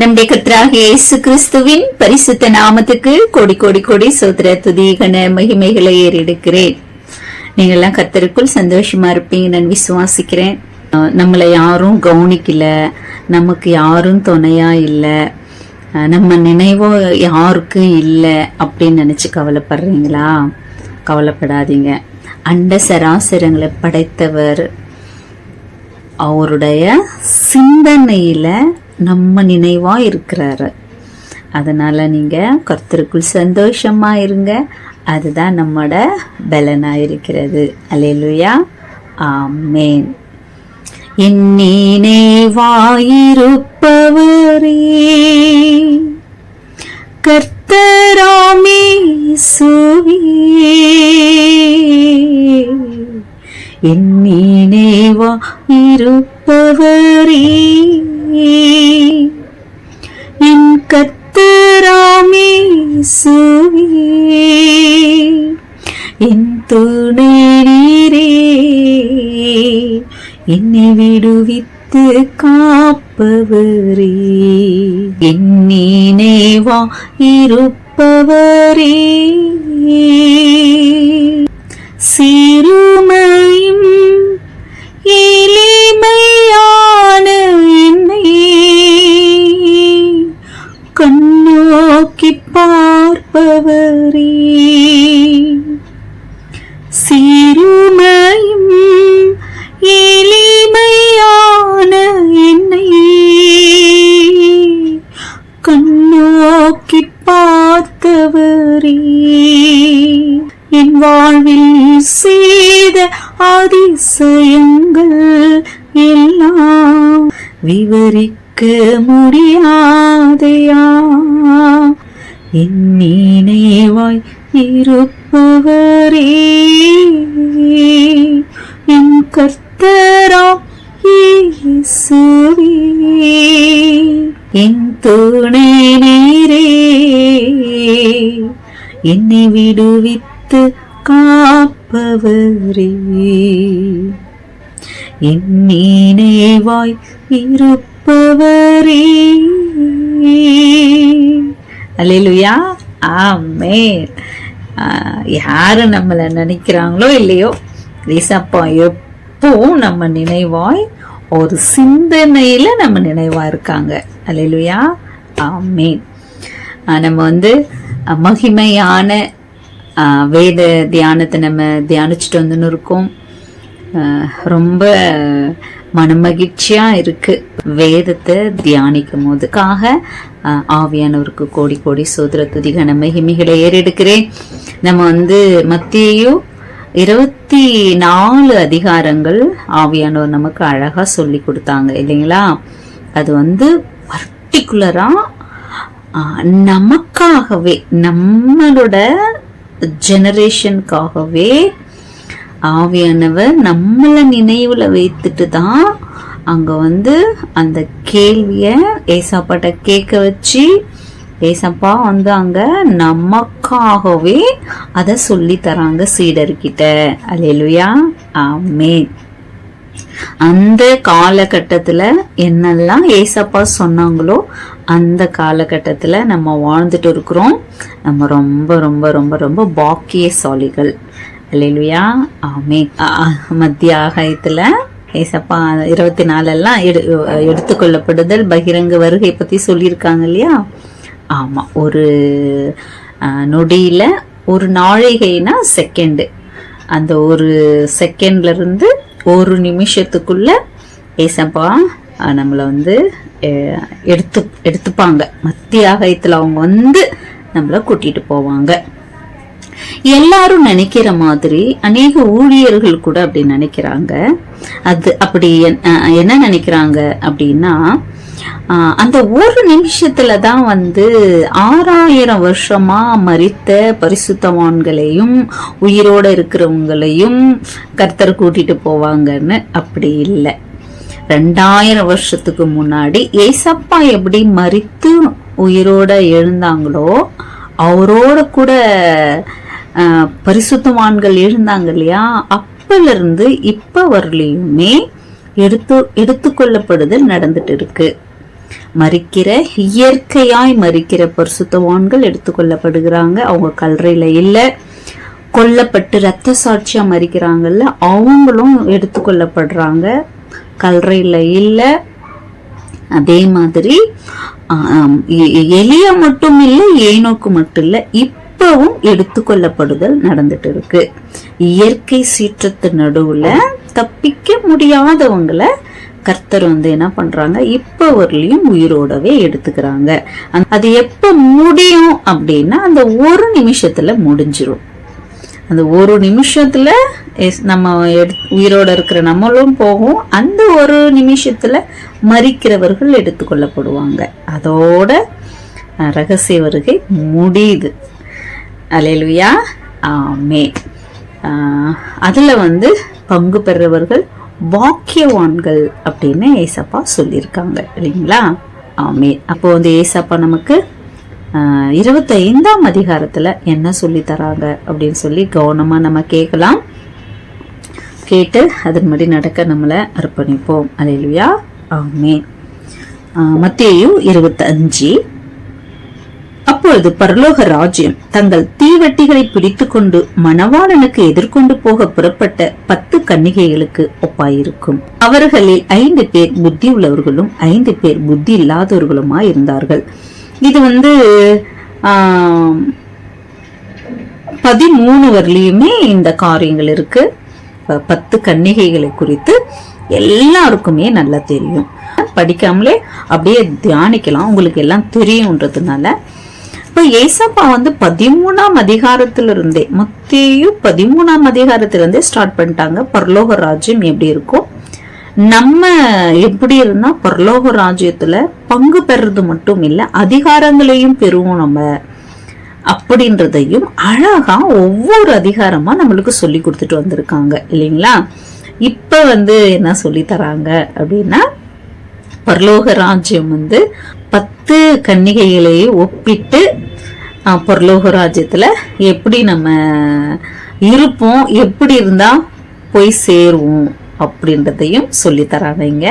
நம்முடைய கர்த்தராகிய இயேசு கிறிஸ்துவின் பரிசுத்த நாமத்துக்கு கோடி கோடி கோடி சோத்திர துதி கன மகிமைகளை ஏறெடுக்கிறேன். நீங்க எல்லாம் கர்த்தருக்குள் சந்தோஷமா இருப்பீங்க நான் விசுவாசிக்கிறேன். நம்மளை யாரும் கவனிக்கல, நமக்கு யாரும் துணையா இல்லை, நம்ம நினைவோ யாருக்கும் இல்லை அப்படின்னு நினைச்சு கவலைப்படுறீங்களா? கவலைப்படாதீங்க. அண்ட சராசரங்களை படைத்தவர் அவருடைய சிந்தனையில நம்ம நினைவா இருக்கிறாரு. அதனால நீங்க கர்த்தருக்குள் சந்தோஷமா இருங்க. அதுதான் நம்மோட பலனா இருக்கிறது. அல்லேலூயா, ஆமென். என் நினைவாயிருப்பவரே கர்த்தராம் இயேசுவே, என் நினைவாயிருப்பவரே என் கர்த்தராம் இயேசுவே, என் துணை நீரே, என்னை விடுவித்து காப்பவரே, என் நினைவாயிருப்பவரே, சிறுமையும் எளிமையான என்னை கண்ணோக்கி பார்ப்பவரே, சிறுமையும் எளிமையான என்னை கண்ணோக்கி பார்த்தவரே, என் வாழ்வில் செய்த அதிசயங்கள் எல்லாம் விவரிக்க முடியாதையா, என் நினைவாய் இருப்பவரே, என் கர்த்தராம் இயேசுவே, என் துணை நீரே, என்னை விடுவித்து காப்பவரே, என் நினைவாய் இருப்பவரே. அல்லேலூயா, ஆமென். யாரு நம்மளை நினைக்கிறாங்களோ இல்லையோ, ஏசப்பா எப்பவும் நம்ம நினைவாய், ஒரு சிந்தனையில நம்ம நினைவா இருக்காங்க. அல்லேலூயா, ஆமென். நம்ம மகிமையான வேத தியானத்தை நம்ம தியானிச்சுட்டு வந்துன்னு இருக்கோம். ரொம்ப மனமகிழ்ச்சியா இருக்கு வேதத்தை தியானிக்கும் போதுக்காக. ஆவியானவருக்கு கோடி கோடி சோதர துதி கன மகிமைகளை ஏறெடுக்கிறேன். நம்ம மத்தேயு 24 அதிகாரங்கள் ஆவியானவர் நமக்கு அழகா சொல்லி கொடுத்தாங்க இல்லைங்களா? அது பர்டிகுலரா நமக்காகவே, நம்மளோட ஜெனரேஷனுக்காகவே ஆவியானவர் நம்மள நினைவுல வைத்துட்டு தான் அங்க அந்த கேள்விய ஏசாப்பாட்ட கேட்க வச்சு, ஏசப்பா அங்க நமக்காகவே அத சொல்லி தராங்க சீடர்கிட்ட. அல்லேலூயா, ஆமென். அந்த காலகட்டத்துல என்னெல்லாம் ஏசப்பா சொன்னாங்களோ அந்த காலகட்டத்துல நம்ம வாழ்ந்துட்டு இருக்கிறோம். நம்ம ரொம்ப ரொம்ப ரொம்ப ரொம்ப பாக்கியசாலிகள். அல்லேலூயா, ஆமென். மத்திய ஆகாயத்துல ஏசப்பா 24 எல்லாம் எடுத்துக்கொள்ளப்படுதல், பகிரங்க வருகை பத்தி சொல்லியிருக்காங்க இல்லையா? ஆமா, ஒரு நொடியில, ஒரு நாழிகைனா செகண்ட், அந்த ஒரு செகண்ட்ல இருந்து ஒரு நிமிஷத்துக்குள்ள ஏசப்பா நம்மளை எடுத்துப்பாங்க. மத்திய ஆகாயத்துல அவங்க நம்மளை கூட்டிட்டு போவாங்க. எல்லாரும் நினைக்கிற மாதிரி அநேக ஊழியர்கள் கூட அப்படி நினைக்கிறாங்க. அது அப்படி என்ன நினைக்கிறாங்க அப்படின்னா, அந்த ஒரு நிமிஷத்துலதான் 6000 வருஷமா மரித்த பரிசுத்தவான்களையும் உயிரோட இருக்கிறவங்களையும் கர்த்தர் கூட்டிட்டு போவாங்கன்னு. அப்படி இல்லை. 2000 வருஷத்துக்கு முன்னாடி ஏசப்பா எப்படி மரித்து உயிரோட எழுந்தாங்களோ அவரோட கூட பரிசுத்தவான்கள் எழுந்தாங்க இல்லையா? அப்பல இருந்து இப்ப வரலையுமே எடுத்துக்கொள்ளப்படுதல் நடந்துட்டு இருக்கு. மரிக்கிற இயற்கையாய் மரிக்கிற பரிசுத்தவான்கள் எடுத்துக்கொள்ளப்படுகிறாங்க. அவங்க கல்லறையில இல்ல. கொல்லப்பட்டு இரத்த சாட்சியா மரிக்கிறாங்கல்ல, அவங்களும் எடுத்துக்கொள்ளப்படுறாங்க, கல்லறையில இல்ல. அதே மாதிரி எலியா மட்டும் இல்ல, ஏனோக்கு மட்டும் இல்ல, இப்பவும் எடுத்துக்கொள்ளப்படுதல் நடந்துட்டு இருக்கு. இயற்கை சீற்றத்து நடுவுல தப்பிக்க முடியாதவங்களை கர்த்தர் என்ன பண்றாங்க, இப்ப வரலையும் உயிரோடவே எடுத்துக்கிறாங்க. அது எப்ப முடியும் அப்படின்னா அந்த ஒரு நிமிஷத்துல முடிஞ்சிரும். அந்த ஒரு நிமிஷத்துல நம்ம உயிரோட இருக்கிற நம்மளும் போகும். அந்த ஒரு நிமிஷத்துல மரிக்கிறவர்கள் எடுத்துக்கொள்ளப்படுவாங்க. அதோட ரகசிய வருகை முடியுது. அல்லேலூயா, ஆமென். அதுல பங்கு பெறுறவர்கள் பாக்கியவான்கள் அப்படின்னு ஏசப்பா சொல்லியிருக்காங்க இல்லைங்களா? ஆமென். அப்போ ஏசப்பா நமக்கு 25ஆம் அதிகாரத்துல என்ன சொல்லி தராங்க அப்படின்னு சொல்லி கவனமா நம்ம கேட்கலாம். கேட்டு அதன்படி நடக்க நம்மளை அர்ப்பணிப்போம். அல்லேலூயா, ஆமென். மத்தேயு 25. அப்பொழுது பரலோக ராஜ்யம் தங்கள் தீவட்டிகளை பிடித்துக் கொண்டு மணவாளனுக்கு எதிர்கொண்டு போக புறப்பட்ட 10 கன்னிகைகளுக்கு ஒப்பாயிருக்கும். அவர்களில் 5 பேர் புத்தி உள்ளவர்களும் 5 பேர் புத்தி இல்லாதவர்களுமா இருந்தார்கள். இது 13 வரலையுமே இந்த காரியங்கள் இருக்கு. 10 கன்னிகைகளை குறித்து எல்லாருக்குமே நல்லா தெரியும். படிக்காமலே அப்படியே தியானிக்கலாம், உங்களுக்கு எல்லாம் தெரியும்ன்றதுனால. இப்ப ஏசப்பா 13ஆம் அதிகாரத்திலிருந்தே, மத்தேயு 13ஆம் அதிகாரத்திலிருந்தே ஸ்டார்ட் பண்ணிட்டாங்க. பரலோக ராஜ்யம் எப்படி இருக்கும், நம்ம எப்படி இருந்தா பரலோக ராஜ்யத்துல பங்கு பெறது மட்டும் இல்ல, அதிகாரங்களையும் பெறுவோம் நம்ம அப்படின்றதையும் அழகா ஒவ்வொரு அதிகாரமா நம்மளுக்கு சொல்லி கொடுத்துட்டு வந்திருக்காங்க இல்லைங்களா? இப்ப என்ன சொல்லி தராங்க அப்படின்னா, பரலோக ராஜ்யம் 10 கன்னிகைகளையே ஒப்பிட்டு பரலோக ராஜ்யத்துல எப்படி நம்ம இருப்போம், எப்படி இருந்தா போய் சேருவோம் அப்படின்றதையும் சொல்லி தராங்க.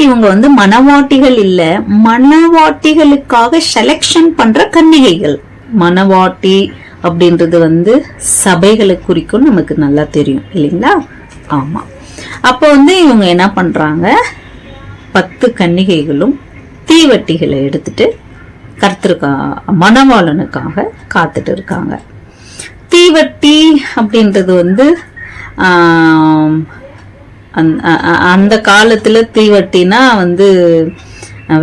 இவங்க மணவாட்டிகள் இல்ல, மணவாட்டிகளுக்காக செலக்ஷன் பண்ற கன்னிகைகள். மணவாட்டி அப்படின்றது சபைகளை குறிக்கும், நமக்கு நல்லா தெரியும் இல்லைங்களா? ஆமா. அப்போ இவங்க என்ன பண்றாங்க, 10 கன்னிகைகளும் தீவட்டிகளை எடுத்துட்டு கர்த்தருக்கா மணவாளனுக்காக காத்துட்டு இருக்காங்க. தீவட்டி அப்படின்றது அந்த காலத்துல தீவட்டினா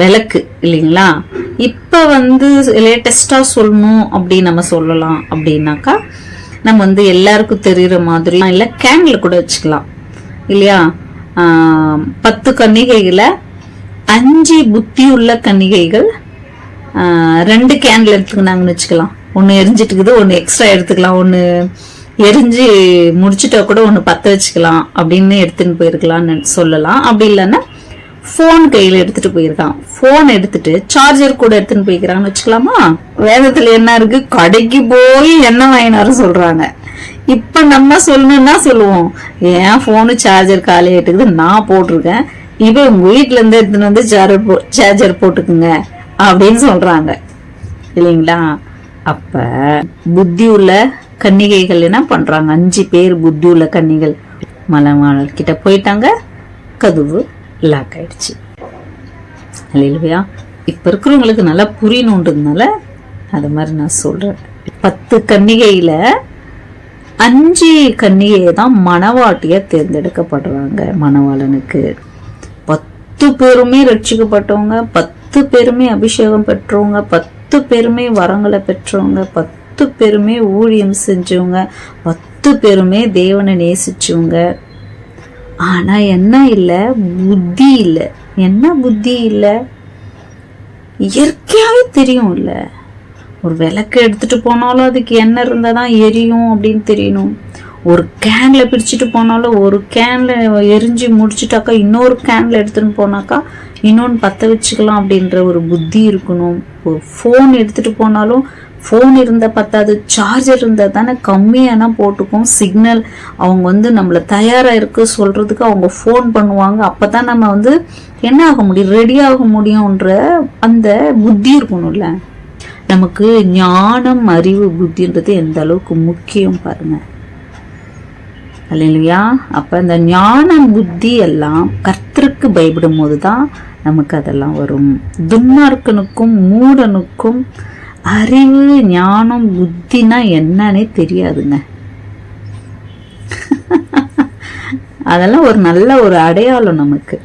விளக்கு இல்லைங்களா? இப்ப லேட்டஸ்டா சொல்லணும் அப்படி நம்ம சொல்லலாம் அப்படின்னாக்கா, நம்ம எல்லாருக்கும் தெரியுற மாதிரி இல்ல கேண்டில் கூட வச்சுக்கலாம் இல்லையா? 10 கன்னிகைகளை 5 புத்தி உள்ள கன்னிகைகள் 2 கேண்டில் எடுத்துக்கினாங்கன்னு வச்சுக்கலாம். ஒன்னு எரிஞ்சிட்டு இருக்குது, ஒன்னு எக்ஸ்ட்ரா எடுத்துக்கலாம், ஒன்னு எரிஞ்சு முடிச்சுட்டா கூட ஒன்னு பத்த வச்சுக்கலாம் அப்படின்னு எடுத்துன்னு போயிருக்கலாம்னு சொல்லலாம். அப்படி இல்லைன்னா போன் கையில எடுத்துட்டு போயிருக்கான், போன் எடுத்துட்டு சார்ஜர் கூட எடுத்துன்னு போய்க்கிறான்னு வச்சுக்கலாமா? வேதத்துல என்ன இருக்கு, கடைக்கு போய் என்ன வாங்கினாரு சொல்றாங்க. இப்ப நம்ம சொல்லணும்னா சொல்லுவோம், ஏன் போனு சார்ஜர் காலையே எடுத்துக்குது, நான் போட்டிருக்கேன், இப்ப உங்க வீட்டுல இருந்து எடுத்துன்னு சார்ஜர் போட்டுக்குங்க அப்படின்னு சொல்றாங்க இல்லைங்களா? அப்ப புத்தி உள்ள கன்னிகைகள் என்ன பண்றாங்க, 5 பேர் புத்தி உள்ள கன்னிகள் மணவாளன் கிட்ட போயிட்டாங்க, கதவு லாக் ஆயிடுச்சு. இல்லையா? இப்ப இருக்கிறவங்களுக்கு நல்லா புரியணுன்றதுனால அது மாதிரி நான் சொல்றேன். 10 கன்னிகையில 5 கன்னிகையை தான் மணவாட்டிய தேர்ந்தெடுக்கப்படுறாங்க மணவாளனுக்கு. 10 பேருமே ரட்சிக்கப்பட்டவங்க, 10 பேருமே அபிஷேகம் பெற்றவங்க, 10 பேருமே வரங்களை பெற்றவங்க, 10 பேருமே ஊழியம் செஞ்சவங்க, 10 பேருமே தேவனை நேசிச்சவங்க. ஆனா என்ன இல்ல, புத்தி இல்ல. என்ன புத்தி இல்ல? இயற்கையாவே தெரியும் இல்ல, ஒரு விளக்கு எடுத்துட்டு போனாலும் அதுக்கு என்ன இருந்தாதான் எரியும் அப்படின்னு தெரியணும். ஒரு கேன்ல பிடிச்சிட்டு போனாலும் ஒரு கேன்ல எரிஞ்சு முடிச்சுட்டாக்கா இன்னொரு கேன்ல எடுத்துன்னு போனாக்கா இன்னொன்னு பத்த வச்சுக்கலாம் அப்படின்ற ஒரு புத்தி இருக்கணும். ஒரு போன் எடுத்துட்டு போனாலும் போன் இருந்தா பத்தாது, சார்ஜர் இருந்தா தானே கம்மியானா போட்டுக்கும் சிக்னல். அவங்க நம்மள தயாரா இருக்கு சொல்றதுக்கு அவங்க போன் பண்ணுவாங்க. அப்பதான் நம்ம என்ன ஆக முடியும், ரெடி ஆக முடியும்ன்ற அந்த புத்தி இருக்கணும்ல. நமக்கு ஞானம், அறிவு, புத்தின்றது எந்த அளவுக்கு முக்கியம் பாருங்க, இல்லையா? அப்ப இந்த ஞானம், புத்தி எல்லாம் கர்த்தருக்கு பயப்படும் போதுதான் நமக்கு அதெல்லாம் வரும். துன்மார்க்கனுக்கும் மூடனுக்கும் அறிவு, ஞானம், புத்தினா என்னன்னே தெரியாதுங்க. அதெல்லாம் ஒரு நல்ல ஒரு அடையாளம் நமக்கு.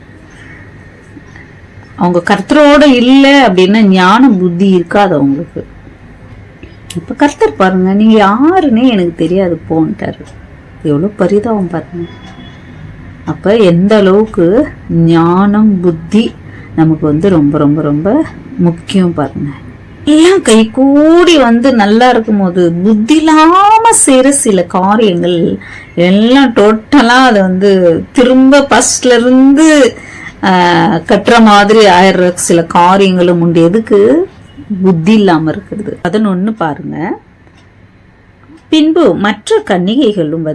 அவங்க கர்த்தரோட இல்லை அப்படின்னா ஞானம், புத்தி இருக்காது அவங்களுக்கு. இப்ப கர்த்தர் பாருங்க, நீங்க யாருன்னே எனக்கு தெரியாது போன்ட்டாரு. எவ்வளவு பரிதாபம் பாருங்க. அப்ப எந்த அளவுக்கு ஞானம், புத்தி நமக்கு ரொம்ப ரொம்ப ரொம்ப முக்கியம் பாருங்க. எல்லாம் கை கூடி நல்லா இருக்கும் போது புத்தி இல்லாம செய்யற சில காரியங்கள் எல்லாம் டோட்டலா அதை திரும்ப ஃபர்ஸ்ட்ல இருந்து கட்டுற மாதிரி ஆயிடுற சில காரியங்களும் உண்டு. எதுக்கு? புத்தி இல்லாம இருக்கிறது. 11 பாருங்க. பின்பு மற்ற கன்னிகைகளும்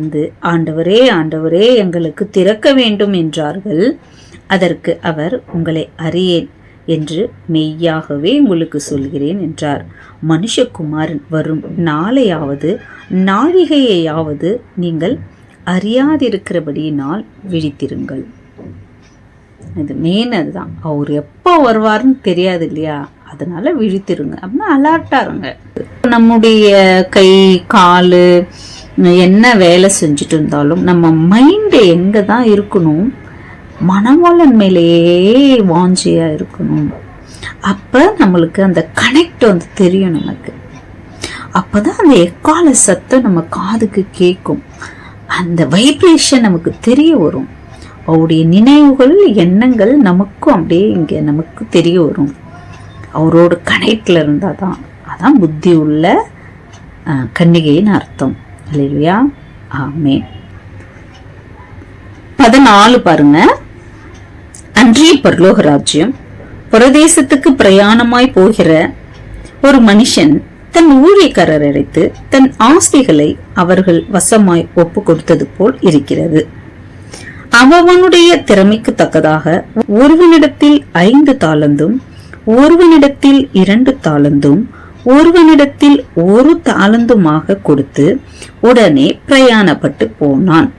ஆண்டவரே ஆண்டவரே எங்களுக்கு திறக்க வேண்டும் என்றார்கள். அதற்கு அவர், உங்களை அறியேன் என்று மெய்யாகவே உங்களுக்கு சொல்கிறேன் என்றார். மனுஷகுமாரன் வரும் நாளையாவது நாழிகையாவது நீங்கள் அறியாதிருக்கிறபடியினால் விழித்திருங்கள். இது மெயின். அதுதான், அவர் எப்போ வருவாருன்னு தெரியாது இல்லையா? அதனால விழித்திருங்க அப்படின்னா அலர்ட்டா இருங்க. நம்முடைய கை காலு என்ன வேலை செஞ்சுட்டு இருந்தாலும் நம்ம மைண்ட் எங்க தான் இருக்கணும்? மனவாளன் மேலேயே வாஞ்சியா இருக்கணும். அப்ப நம்மளுக்கு அந்த கனெக்ட் தெரியும் நமக்கு. அப்பதான் அந்த எக்கால சத்தம் நம்ம காதுக்கு கேட்கும். அந்த வைப்ரேஷன் நமக்கு தெரிய வரும். அவருடைய நினைவுகள், எண்ணங்கள் நமக்கும் அப்படியே இங்க நமக்கு தெரிய வரும். அவரோட கனெக்ட்ல இருந்தாதான். அதான் புத்தி உள்ள கன்னிகையின் அர்த்தம். இல்லையா? ஆமென். 14 பாருங்க. அன்றைய பரலோக ராஜ்யம். பிரதேசத்துக்கு பிரயாணமாய் போகிற ஒரு மனுஷன் தன் ஊழியக்காரர் அழைத்து தன் ஆஸ்திகளை அவர்கள் வசமாய் ஒப்பு கொடுத்தது போல் இருக்கிறது. அவனுடைய திறமைக்கு தக்கதாக ஒருவனிடத்தில் 5 தாலந்தும், ஒருவனிடத்தில் 2 தாலந்தும், ஒருவனிடத்தில் 1 தாலந்துமாக கொடுத்து உடனே பிரயாணப்பட்டு போனான்.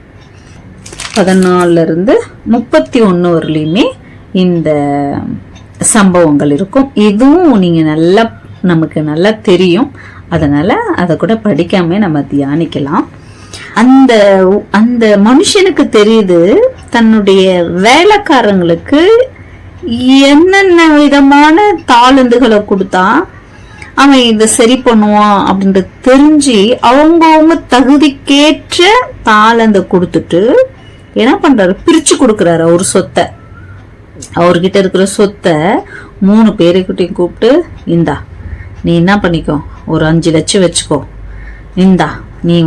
14 31 வரலையுமே இந்த சம்பவங்கள் இருக்கும். இதுவும் நீங்க நமக்கு நல்லா தெரியும். அதனால அதை கூட படிக்காம நம்ம தியானிக்கலாம். அந்த அந்த மனுஷனுக்கு தெரியுது தன்னுடைய வேலைக்காரங்களுக்கு என்னென்ன விதமான தாளந்துகளை கொடுத்தா அவன் இதை சரி பண்ணுவான் அப்படின்றது தெரிஞ்சு அவங்கவுங்க தகுதிக்கேற்ற தாளந்த கொடுத்துட்டு என்ன பண்றாரு, பிரிச்சு கொடுக்கறாரு. அவர் சொத்தை, அவர்கிட்ட இருக்கிற சொத்தை 3 பேருக்கிட்டையும் கூப்பிட்டு, இந்தா நீ என்ன பண்ணிக்கோ, ஒரு 5 லட்சம் வச்சுக்கோ, இந்தா நீ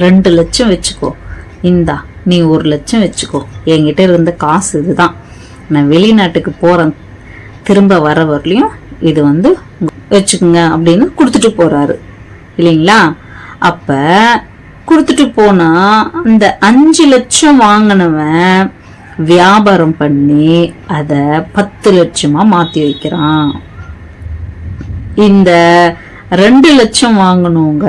2 லட்சம் வச்சுக்கோ, இந்தா நீ 1 லட்சம் வச்சுக்கோ, என்கிட்ட இருந்த காசு இதுதான், நான் வெளிநாட்டுக்கு போறேன், திரும்ப வர வரலையும் இது வச்சுக்குங்க அப்படின்னு கொடுத்துட்டு போறாரு இல்லைங்களா? அப்ப கொடுத்துட்டு போனா அந்த 5 லட்சம் வாங்கினவன் வியாபாரம் பண்ணி அத 10 லட்சமா மாத்தி வைக்கிறான். இந்த 2 லட்சம் வாங்கினவங்க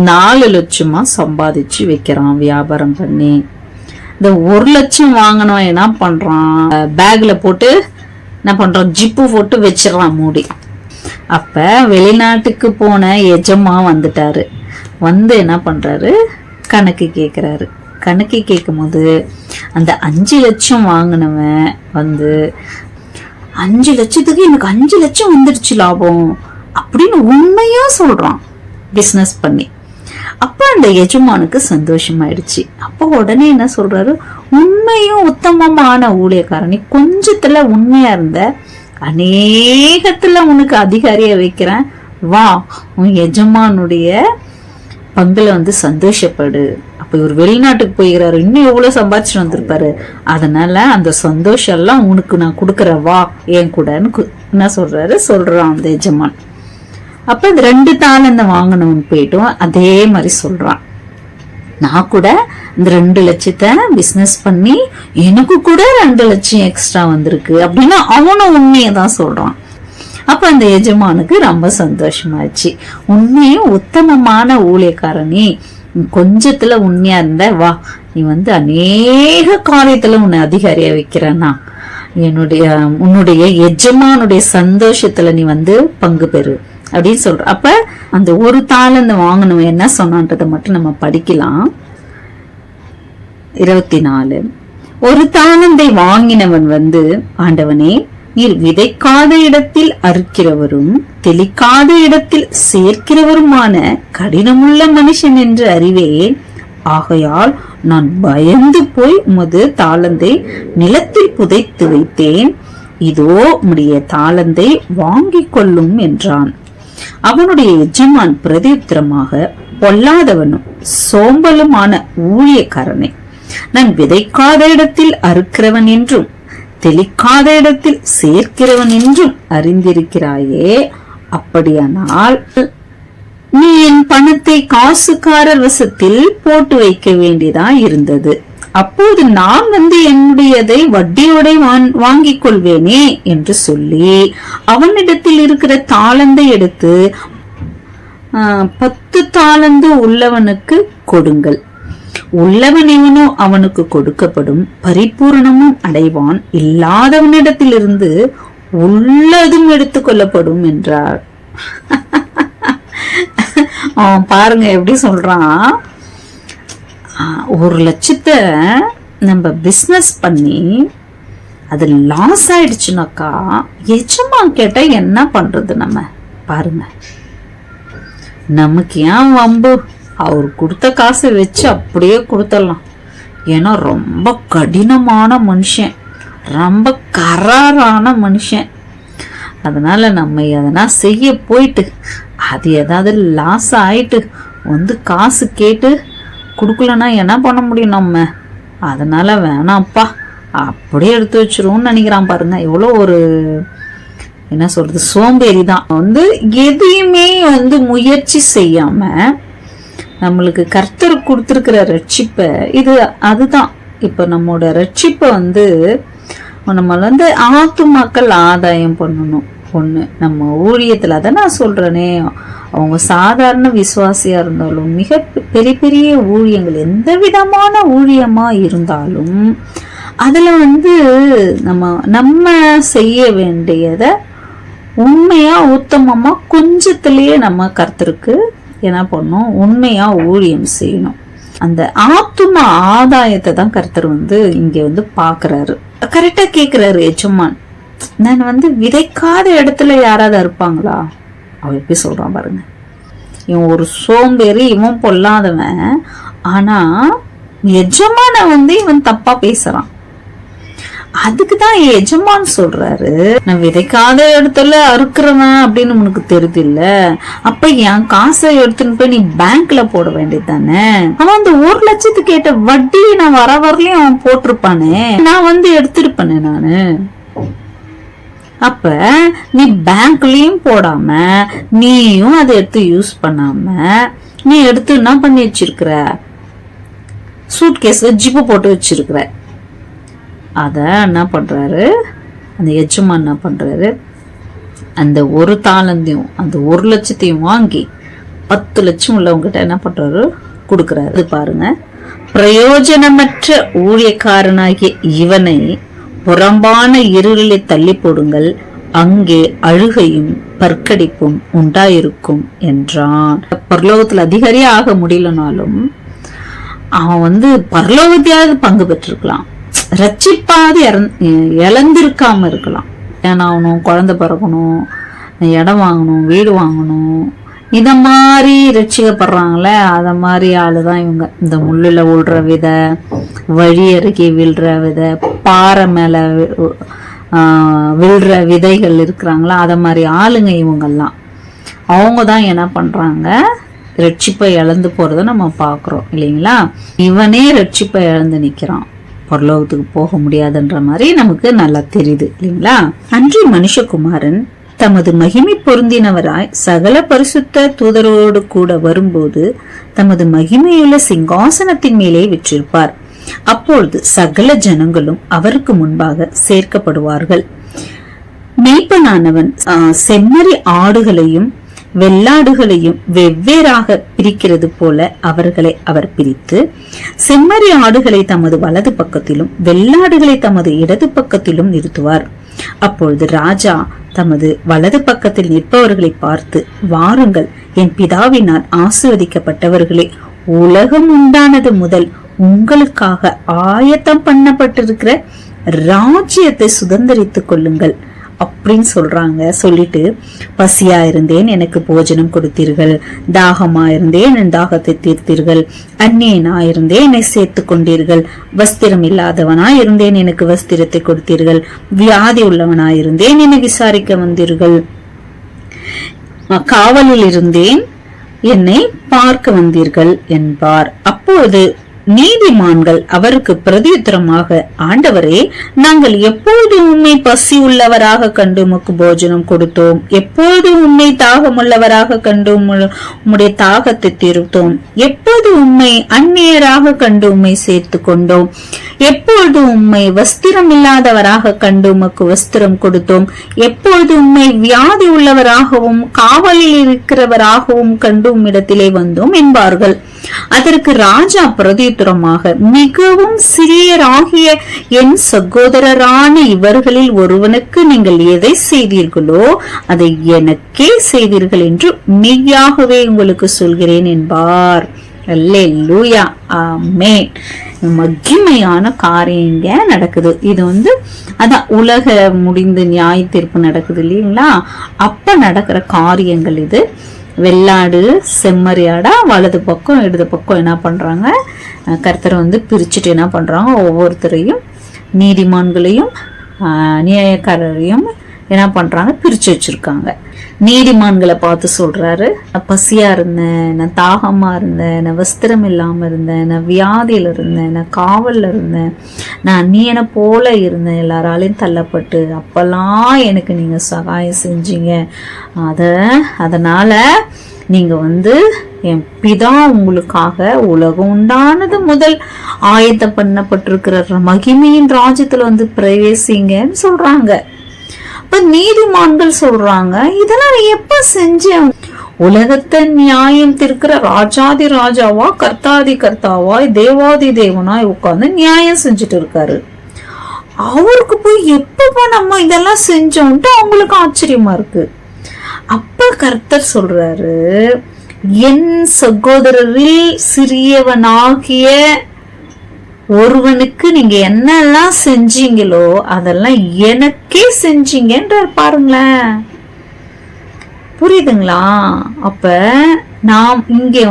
4 லட்சமா சம்பாதிச்சு வைக்கிறான் வியாபாரம் பண்ணி. இந்த 1 லட்சம் வாங்கினவன் என்ன பண்றான், பேக்ல போட்டு என்ன பண்றான், ஜிப்பு போட்டு வச்சிடறான் மூடி. அப்ப வெளிநாட்டுக்கு போன எஜமா வந்துட்டாரு. என்ன பண்றாரு, கணக்கு கேக்குறாரு. கணக்கு கேட்கும் போது அந்த 5 லட்சம் வாங்கினவன் 5 லட்சத்துக்கு எனக்கு 5 லட்சம் வந்துடுச்சு லாபம் அப்படின்னு உண்மையா சொல்றான் பிசினஸ் பண்ணி. அப்ப அந்த எஜமானுக்கு சந்தோஷமாயிடுச்சு. அப்ப உடனே என்ன சொல்றாரு, உண்மையும் உத்தமமான ஊழியக்காரன், நீ கொஞ்சத்துல உண்மையா இருந்த, அநேகத்துல உனக்கு அதிகாரியா வைக்கிறேன், வா உன் எஜமானுடைய பங்குல சந்தோஷப்படு. அப்ப இவர் வெளிநாட்டுக்கு போய்கிறாரு, இன்னும் எவ்வளவு சம்பாதிச்சுட்டு வந்திருப்பாரு. அதனால அந்த சந்தோஷம் எல்லாம் உனக்கு நான் கொடுக்கறேன், வா என் கூடன்னு என்ன சொல்றான் அந்த எஜமான். அப்ப இந்த 2 தாளந்தம் வாங்கணும்னு போயிட்டும் அதே மாதிரி சொல்றான். நான் கூட இந்த 2 லட்சத்தை பிசினஸ் பண்ணி எனக்கு கூட 2 லட்சம் எக்ஸ்ட்ரா வந்திருக்கு அப்படின்னு அவனும் உண்மையதான் சொல்றான். அப்ப அந்த எஜமானுக்கு ரொம்ப சந்தோஷமாச்சு. உண்மையும் உத்தமமான ஊழியக்காரனி, கொஞ்சத்துல உண்மையா இருந்த வா, நீ அநேக காரியத்துல உன்னை அதிகாரியா வைக்கிறன்னா உன்னுடைய எஜமானுடைய சந்தோஷத்துல நீ பங்கு பெறு அப்படின்னு சொல்ற. அப்ப அந்த 1 தாளந்தம் வாங்கணும் என்ன சொன்னான்றதை மட்டும் நம்ம படிக்கலாம். 24 1 தாளந்தை வாங்கினவன் ஆண்டவனே, நீர் விதைக்காத இடத்தில் அறுக்கிறவரும் தெளிக்காத இடத்தில் சேர்க்கிறவருமான கடினமுள்ள மனுஷன் என்று அறிவேன். ஆகையால் நான் பயந்து போய் உமது தாளந்தை நிலத்தில் புதைத்து வைத்தேன். இதோ உம்முடைய தாளந்தை வாங்கிக் கொள்ளும் என்றான். அவனுடைய எஜமான் பிரதியுத்தரமாக, பொல்லாதவனும் சோம்பலுமான ஊழியக்காரனே, நான் விதைக்காத இடத்தில் அறுக்கிறவன் என்றும் தெளிக்காத இடத்தில் சேர்க்கிறவன் என்றும் அறிந்திருக்கிறாயே. அப்படியானால் நீ என் பணத்தை காசுக்காரர் வசத்தில் போட்டு வைக்க வேண்டியதா இருந்தது. அப்போது நான் என்னுடையதை வட்டியோட வாங்கிக் கொள்வேனே என்று சொல்லி அவனிடத்தில் இருக்கிற தாளந்தை எடுத்து 10 தாளந்து உள்ளவனுக்கு கொடுங்கள். உள்ளவன் எவனோ அவனுக்கு கொடுக்கப்படும், பரிபூரணமும் அடைவான். இல்லாதவனிடத்திலிருந்து உள்ளதும் எடுத்துக் கொள்ளப்படும் என்றார். அவன் பாருங்க எப்படி சொல்றான். 1 லட்சத்தை நம்ம பிசினஸ் பண்ணி அது லாஸ் ஆயிடுச்சுனாக்கா எஜமான் கேட்டா என்ன பண்றது? நம்ம பாருங்க, நமக்கு ஏன் வம்பு? அவர் கொடுத்த காசை வச்சு அப்படியே கொடுத்துடலாம். ஏன்னா ரொம்ப கடினமான மனுஷன், ரொம்ப கராரான மனுஷன். அதனால நம்ம எதனா செய்ய போயிட்டு அது ஏதாவது லாஸ் ஆயிட்டு காசு கேட்டு கொடுக்கலன்னா என்ன பண்ண முடியும் நம்ம? அதனால வேணாம்ப்பா, அப்படியே எடுத்து வச்சிருவோம்னு நினைக்கிறான். பாருங்க, எவ்வளோ ஒரு என்ன சொல்றது, சோம்பேறி தான். எதையுமே முயற்சி செய்யாம நம்மளுக்கு கர்த்தர் கொடுத்திருக்கிற ரட்சிப்பை அதுதான். இப்ப நம்மோட ரட்சிப்பை நம்ம ஆத்துமாக்கள் ஆதாயம் பண்ணணும். ஒண்ணு நம்ம ஊழியத்துல அதை நான் சொல்றேனே, அவங்க சாதாரண விசுவாசியா இருந்தாலும் மிக பெரிய பெரிய ஊழியங்கள் எந்த விதமான ஊழியமா இருந்தாலும் அதுல நம்ம செய்ய வேண்டியத உண்மையா உத்தமமா கொஞ்சத்திலேயே நம்ம கர்த்தருக்கு என்ன பண்ணும், உண்மையா ஊழியம் செய்யணும். அந்த ஆத்தும ஆதாயத்தை தான் கர்த்தர் இங்க பாக்குறாரு. கரெக்டா கேக்குறாரு எஜமான், நான் விதைக்காத இடத்துல யாராவது இருப்பாங்களா? அவன் எப்படி சொல்றான் பாருங்க. இவன் ஒரு சோம்பேறி, இவன் பொல்லாதவன். ஆனா எஜமான இவன் தப்பா பேசுறான். அதுக்குதான் எஜமான் சொல்றாரு, நான் விதைக்காத இடத்துல அறுக்கிறவன் அப்படின்னு உனக்கு தெரியுது இல்ல, அப்ப என் காசை எடுத்துன்னு போய் நீ பேங்க்ல போட வேண்டியது தானே. அவன் அந்த 1 லட்சத்துக்கு கேட்ட வட்டி நான் வரலையும் அவன் போட்டிருப்பானே, நான் எடுத்திருப்பேனே நானு. அப்ப நீ பேங்க்லயும் போடாம நீயும் அதை எடுத்து யூஸ் பண்ணாம நீ எடுத்து என்ன பண்ணி வச்சிருக்கிற, சூட்கேஸ்ல ஜிப்பு போட்டு வச்சிருக்கிற. அத என்ன பண்றாரு அந்த எஜமான், என்ன பண்றாரு, அந்த 1 தாளந்தையும் அந்த 1 லட்சத்தையும் வாங்கி 10 லட்சம் உள்ளவங்கிட்ட என்ன பண்றாரு, கொடுக்கறாரு. பாருங்க, பிரயோஜனமற்ற ஊழியக்காரனாகிய இவனை புறம்பான இருளிலே தள்ளி போடுங்கள், அங்கே அழுகையும் பற்கடிப்பும் உண்டாயிருக்கும் என்றான். பரலோகத்துல அதிகாரியே ஆக முடியலனாலும் அவன் பரலோகத்தையாவது பங்கு பெற்றிருக்கலாம், ரட்சிப்பாவது இழந்திருக்காம இருக்கலாம். ஏன்னா அவனும் குழந்தை பிறக்கணும், இடம் வாங்கணும், வீடு வாங்கணும், இத மாதிரி ரட்சிக்கப்படுறாங்களே, அத மாதிரி ஆளுதான் இவங்க. இந்த முள்ளுல விழுற விதை, வழி அருகே விழுற விதை, பாறை மேல விழுற விதைகள் இருக்கிறாங்களா, அத மாதிரி ஆளுங்க இவங்கெல்லாம். அவங்கதான் என்ன பண்றாங்க, ரட்சிப்பை இழந்து போறத நம்ம பாக்குறோம் இல்லைங்களா. இவனே ரட்சிப்பை இழந்து நிக்கிறான், பரலோகத்துக்கு போக முடியாதுன்ற மாதிரி நமக்கு நல்லா தெரியுது இல்லைங்களா. அன்று மனுஷகுமாரன் தமது மகிமை பொருந்தினவராய் சகல பரிசுத்த தூதரோடு கூட வரும்போது தமது மகிமையுள்ள சிங்காசனத்தின் மேலே விற்றிருப்பார். அப்பொழுது சகல ஜனங்களும் அவருக்கு முன்பாக சேர்க்கப்படுவார்கள். மேய்ப்பனானவன் செம்மறி ஆடுகளையும் வெள்ளாடுகளையும் வெவ்வேறாக பிரிக்கிறது போல அவர்களை அவர் பிரித்து செம்மறி ஆடுகளை தமது வலது பக்கத்திலும் வெள்ளாடுகளை தமது இடது பக்கத்திலும் நிறுத்துவார். அப்பொழுது ராஜா தமது வலது பக்கத்தில் நிற்பவர்களை பார்த்து, வாருங்கள், என் பிதாவினால் ஆசீர்வதிக்கப்பட்டவர்களே, உலகம் உண்டானது முதல் உங்களுக்காக ஆயத்தம் பண்ணப்பட்டிருக்கிற ராஜ்யத்தை சுதந்தரித்துக் கொள்ளுங்கள் அப்படின்னு சொல்றாங்க. சொல்லிட்டு, பசியா இருந்தேன், எனக்கு போஜனம் கொடுத்தீர்கள், தாகமா இருந்தேன், என் தாகத்தை தீர்த்தீர்கள், அந்நியனா இருந்தேன், என்னை சேர்த்து கொண்டீர்கள், வஸ்திரம் இல்லாதவனா இருந்தேன், எனக்கு வஸ்திரத்தை கொடுத்தீர்கள், வியாதி உள்ளவனா இருந்தேன், என்னை விசாரிக்க வந்தீர்கள், காவலில் இருந்தேன், என்னை பார்க்க வந்தீர்கள் என்பார். அப்போது நீதிமான்கள் அவருக்கு பிரதியுத்தரமாக, ஆண்டவரே, நாங்கள் எப்போது உம்மை பசி உள்ளவராக கண்டு உமக்கு போஜனம் கொடுத்தோம், எப்போது உம்மை தாகமுள்ளவராக கண்டு உம்முடைய தாகத்தை தீர்த்தோம், எப்போது உம்மை அந்நியராக கண்டு உம்மை சேர்த்து கொண்டோம், எப்பொழுது உம்மை வஸ்திரம் இல்லாதவராக கண்டு உமக்கு வஸ்திரம் கொடுத்தோம், எப்பொழுது உம்மை வியாதி உள்ளவராகவும் காவலில் இருக்கிறவராகவும் கண்டு உம்மிடத்திலே வந்தோம் என்பார்கள். அதற்கு ராஜா பிரதியுத்தரமாக, மிகவும் சிறியராகிய என் சகோதரரான இவர்களில் ஒருவனுக்கு நீங்கள் எதை செய்தீர்களோ அதை எனக்கே செய்தீர்கள் என்று மெய்யாகவே உங்களுக்கு சொல்கிறேன் என்பார். அல்லேலூயா, ஆமென். மகிமையான காரியங்க நடக்குது. இது அதான் உலக முடிந்து நியாய தீர்ப்பு நடக்குது இல்லைங்களா? அப்ப நடக்கிற காரியங்கள் இது. வெள்ளாடு செம்மறியாடா வலது பக்கம் இடது பக்கம் என்ன பண்றாங்க, கர்த்தரை பிரிச்சுட்டு என்ன பண்றாங்க, ஒவ்வொருத்தரையும் நீதிமான்களையும் நியாயக்காரரையும் என்ன பண்றாங்க, பிரிச்சு வச்சிருக்காங்க. நீதிமான்களை பார்த்து சொல்றாரு, நான் பசியா இருந்தேன், நான் தாகமா இருந்தேன், நான் வஸ்திரம் இல்லாம இருந்தேன், நான் வியாதியில இருந்தேன், நான் காவல்ல இருந்தேன், நான் அந்நியனை போல இருந்தேன், எல்லாராலையும் தள்ளப்பட்டு, அப்பெல்லாம் எனக்கு நீங்க சகாயம் செஞ்சீங்க. அதனால நீங்க என் பிதா உங்களுக்காக உலகம் உண்டானது முதல் ஆயத்தம் பண்ணப்பட்டிருக்கிற மகிமையின் ராஜ்யத்துல பிரவேசிங்கன்னு சொல்றாங்க. இப்ப நீதிமான்கள் சொல்றாங்க, இதெல்லாம் எப்ப செஞ்சேன்? உலகத்தை நியாயம் தீர்க்கிற ராஜாதி ராஜாவா கர்த்தாதி கர்த்தாவாய் தேவாதி தேவனாய் உட்கார்ந்து நியாயம் செஞ்சுட்டு இருக்காரு. அவருக்கு போய் எப்ப நம்ம இதெல்லாம் செஞ்சோம்ட்டு அவங்களுக்கு ஆச்சரியமா இருக்கு. அப்ப கர்த்தர் சொல்றாரு, என் சகோதரரில் சிறியவனாகிய ஒருவனுக்கு நீங்க என்னெல்லாம் செஞ்சீங்களோ அதெல்லாம் எனக்கே செஞ்சீங்கன்றார். பாருங்களேன், புரியுதுங்களா? அப்ப நாம் இங்க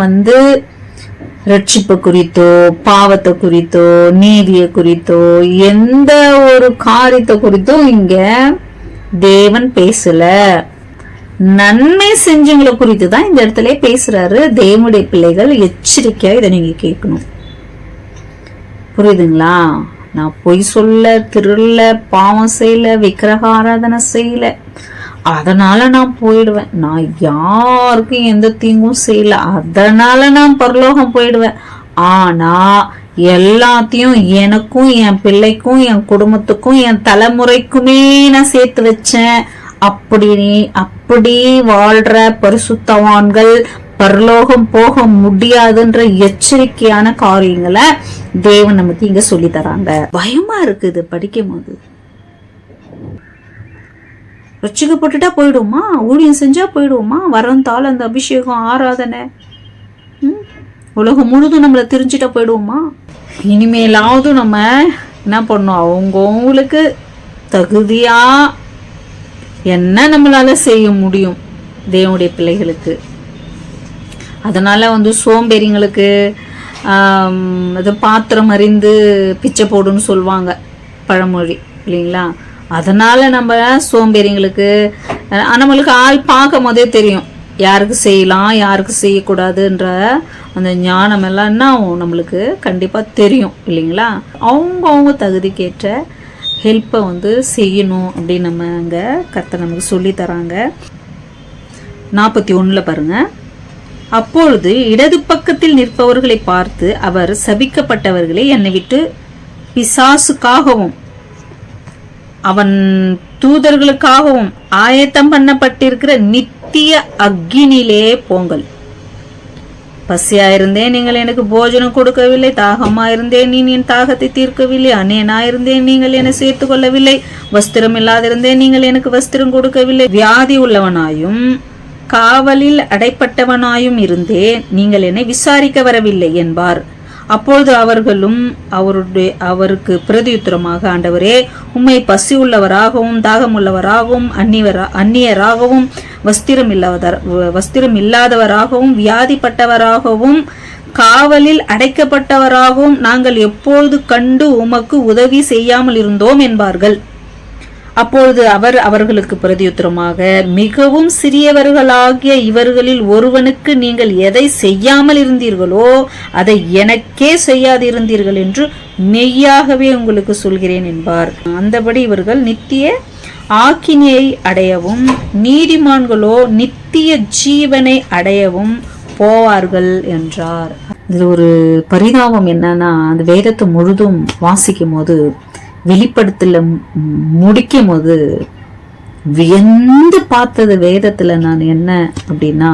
ரட்சிப்பு குறித்தோ பாவத்தை குறித்தோ நீதியை குறித்தோ எந்த ஒரு காரியத்தை குறித்தோ இங்க தேவன் பேசல. நன்மை செஞ்சவங்களை குறித்து தான் இந்த இடத்துல பேசுறாரு. தேவனுடைய பிள்ளைகள் எச்சரிக்கையா இதை நீங்க கேட்கணும். புரியுதுங்களா? நான் பொய் சொல்ல, திருள, பாவம் செய்யல, விக்கிரக ஆராதனை செய்யல, அதனால நான் போயிடுவேன். நான் யாருக்கும் எந்த தீங்கும் செய்யல, அதனால நான் பரலோகம் போயிடுவேன். ஆனா எல்லாத்தையும் எனக்கும் என் பிள்ளைக்கும் என் குடும்பத்துக்கும் என் தலைமுறைக்குமே நான் சேர்த்து வச்சேன். அப்படி வாழ்ற பரிசுத்தவான்கள் பரலோகம் போக முடியாதுன்ற எச்சரிக்கையான காரியங்களை தேவன் நமக்கு இங்க சொல்லி தராங்க. பயமா இருக்குது படிக்கும் போது. ரட்சிக்கப்பட்டுட்டா போயிடுவோமா? ஊழியம் செஞ்சா போயிடுவோமா? வரந்தால் அந்த அபிஷேகம் ஆராதனை உலகம் முழுதும் நம்மள தெரிஞ்சுட்டா போயிடுவோமா? இனிமேலாவது நம்ம என்ன பண்ணோம், அவங்களுக்கு தகுதியா என்ன நம்மளால செய்ய முடியும் தேவனுடைய பிள்ளைகளுக்கு. அதனால சோம்பேறிங்களுக்கு அது பாத்திரம் அறிந்து பிச்சை போடுன்னு சொல்லுவாங்க பழமொழி இல்லைங்களா? அதனால நம்ம சோம்பேறிங்களுக்கு நம்மளுக்கு ஆள் பார்க்கும் போதே தெரியும் யாருக்கு செய்யலாம் யாருக்கு செய்யக்கூடாதுன்ற அந்த ஞானம் எல்லாம் என்ன நம்மளுக்கு கண்டிப்பா தெரியும் இல்லைங்களா? அவங்க தகுதிக்கேற்ற ஹெல்ப்பை வந்து செய்யணும் அப்படின்னு நம்ம அங்கே கர்த்தர் நமக்கு சொல்லி தராங்க. 41 பாருங்க. அப்பொழுது இடது பக்கத்தில் நிற்பவர்களை பார்த்து அவர் சபிக்கப்பட்டவர்களை என்னை விட்டு பிசாசுக்காகவும் அவன் தூதர்களுக்காகவும் ஆயத்தம் பண்ணப்பட்டிருக்கிற நித்திய அக்கினிலே போங்கள். பசியாயிருந்தேன், நீங்கள் எனக்கு போஜனம் கொடுக்கவில்லை. தாகமாயிருந்தேன், நீ என் தாகத்தை தீர்க்கவில்லை. அநேனாயிருந்தேன், நீங்கள் என்னை சேர்த்து கொள்ளவில்லை. வஸ்திரம் இல்லாதிருந்தேன், நீங்கள் எனக்கு வஸ்திரம் கொடுக்கவில்லை. வியாதி உள்ளவனாயும் காவலில் அடைப்பட்டவனாயும் இருந்தேன், நீங்கள் என்னை விசாரிக்க வரவில்லை என்பார். அப்பொழுது அவர்களும் அவருக்கு பிரதியுத்தரமாக, ஆண்டவரே, உம்மை பசி உள்ளவராகவும் தாகமுள்ளவராகவும் அந்நியராகவும் வஸ்திரம் இல்லாதவராகவும் வியாதிப்பட்டவராகவும் காவலில் அடைக்கப்பட்டவராகவும் நாங்கள் எப்பொழுது கண்டு உமக்கு உதவி செய்யாமல் இருந்தோம் என்பார்கள். அப்பொழுது அவர் அவர்களுக்கு பிரதியுத்தரமாக, மிகவும் சிறியவர்களாகிய இவர்களில் ஒருவனுக்கு நீங்கள் எதை செய்யாமல் இருந்தீர்களோ அதை எனக்கே செய்யாதிருந்தீர்கள் என்று மெய்யாகவே உங்களுக்கு சொல்கிறேன் என்பார். அந்தபடி இவர்கள் நித்திய ஆக்கினியை அடையவும் நீதிமான்களோ நித்திய ஜீவனை அடையவும் போவார்கள் என்றார். இதுல ஒரு பரிதாபம் என்னன்னா, அந்த வேதத்தை முழுதும் வாசிக்கும் போது வெளிப்படுத்தல முடிக்கும் போது வியந்து பார்த்தது வேதத்துல நான் என்ன அப்படின்னா,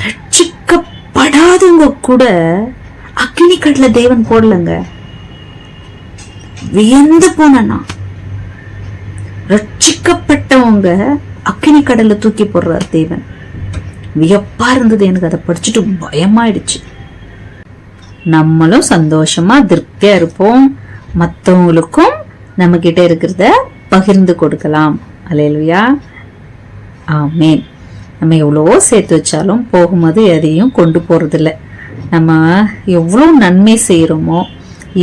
ரட்சிக்கப்படாதவங்க கூட அக்னி கடல தேவன் போடலங்க. வியந்து போனா ரட்சிக்கப்பட்டவங்க அக்னி கடல்ல தூக்கி போடுறார் தேவன். வியப்பா இருந்தது எனக்கு. அதை படிச்சுட்டு பயமாயிடுச்சு. நம்மளும் சந்தோஷமா திருப்தியா இருப்போம். மற்றவங்களுக்கும் நம்ம கிட்ட இருக்கிறத பகிர்ந்து கொடுக்கலாம். அல்லேலூயா, ஆமேன். நம்ம எவ்வளவோ சேர்த்து வச்சாலும் போகும்போது எதையும் கொண்டு போறதில்ல. நம்ம எவ்வளோ நன்மை செய்யறோமோ,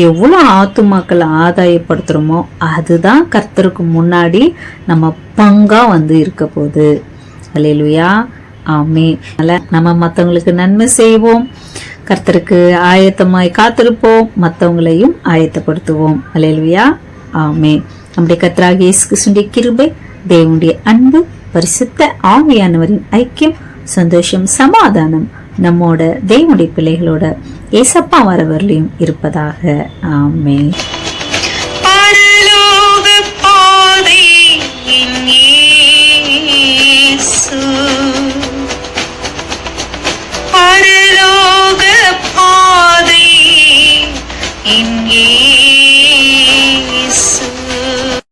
எவ்வளோ ஆத்துமாக்களை ஆதாயப்படுத்துறோமோ, அதுதான் கர்த்தருக்கு முன்னாடி நம்ம பங்கா வந்து இருக்க போகுது. அல்லேலூயா, ஆமேன். நம்ம மற்றவங்களுக்கு நன்மை செய்வோம், கர்த்தருக்கு ஆயத்தமாய் காத்திருப்போம், மற்றவங்களையும் ஆயத்தப்படுத்துவோம். அல்லேலூயா, ஆமென். நம்முடைய கர்த்தராகிய இயேசு கிறிஸ்துவின் கிருபை, தேவனுடைய அன்பு, பரிசுத்த ஆவியானவரின் ஐக்கியம், சந்தோஷம், சமாதானம் நம்மோட தேவனுடைய பிள்ளைகளோட ஏசப்பா வரவர்களையும் இருப்பதாக. ஆமென்.